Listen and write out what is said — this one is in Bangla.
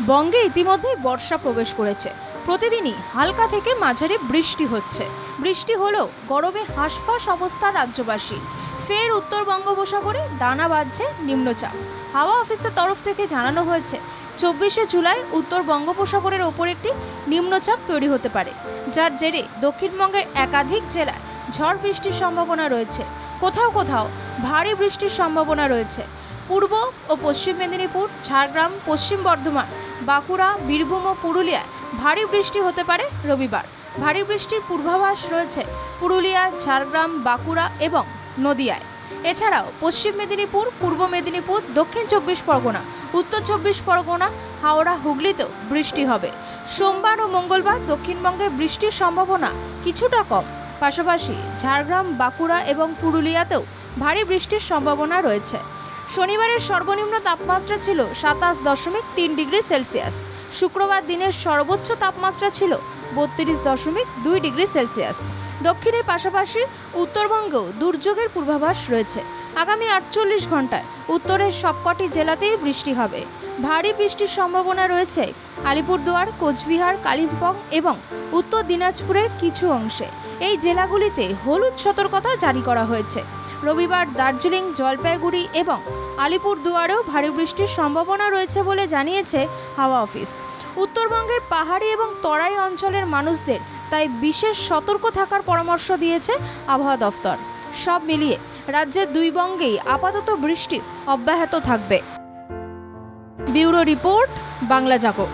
বঙ্গে ইতিমধ্যেই বর্ষা প্রবেশ করেছে। প্রতিদিনই হালকা থেকে মাঝারি বৃষ্টি হচ্ছে। বৃষ্টি হলেও গরমে হাঁসফাঁস অবস্থা রাজ্যবাসী। ফের উত্তর বঙ্গোপসাগরে দানা বাঁধছে নিম্নচাপ। হাওয়া অফিসের তরফ থেকে জানানো হয়েছে 24শে জুলাই উত্তর বঙ্গোপসাগরের ওপর একটি নিম্নচাপ তৈরি হতে পারে, যার জেরে দক্ষিণবঙ্গের একাধিক জেলায় ঝড় বৃষ্টির সম্ভাবনা রয়েছে। কোথাও কোথাও ভারী বৃষ্টির সম্ভাবনা রয়েছে। পূর্ব ও পশ্চিম মেদিনীপুর, ঝাড়গ্রাম, পশ্চিম বর্ধমান, বাঁকুড়া, বীরভূম ও পুরুলিয়ায় ভারী বৃষ্টি হতে পারে রবিবার। ভারী বৃষ্টির পূর্বাভাস রয়েছে পুরুলিয়া, ঝাড়গ্রাম, বাঁকুড়া এবং নদিয়ায়। এছাড়াও পশ্চিম মেদিনীপুর, পূর্ব মেদিনীপুর, দক্ষিণ 24 পরগনা, উত্তর 24 পরগনা, হাওড়া, হুগলিতেও বৃষ্টি হবে। সোমবার ও মঙ্গলবার দক্ষিণবঙ্গে বৃষ্টির সম্ভাবনা কিছুটা কম। পাশাপাশি ঝাড়গ্রাম, বাঁকুড়া এবং পুরুলিয়াতেও ভারী বৃষ্টির সম্ভাবনা রয়েছে। শনিবারের সর্বনিম্ন তাপমাত্রা ছিল 27.3 ডিগ্রি সেলসিয়াস। শুক্রবার দিনের সর্বোচ্চ তাপমাত্রা ছিল 32.2 ডিগ্রি সেলসিয়াস। দক্ষিণের পাশাপাশি উত্তরবঙ্গেও দুর্যোগের পূর্বাভাস রয়েছে। আগামী 48 ঘন্টায় উত্তরের সবকটি জেলাতেই বৃষ্টি হবে। ভারী বৃষ্টির সম্ভাবনা রয়েছে আলিপুরদুয়ার, কোচবিহার, কালিম্পং এবং উত্তর দিনাজপুরের কিছু অংশে। এই জেলাগুলিতে হলুদ সতর্কতা জারি করা হয়েছে। রবিবার দার্জিলিং, জলপাইগুড়ি এবং আলিপুরদুয়ারেও ভারী বৃষ্টির সম্ভাবনা রয়েছে বলে জানিয়েছে হাওয়া অফিস। উত্তরবঙ্গের পাহাড়ি এবং তরাই অঞ্চলের মানুষদের তাই বিশেষ সতর্ক থাকার পরামর্শ দিয়েছে আবহাওয়া দফতর। সব মিলিয়ে রাজ্যের দুই বঙ্গেই আপাতত বৃষ্টি অব্যাহত থাকবে। ব্যুরো রিপোর্ট, বাংলা জাগো।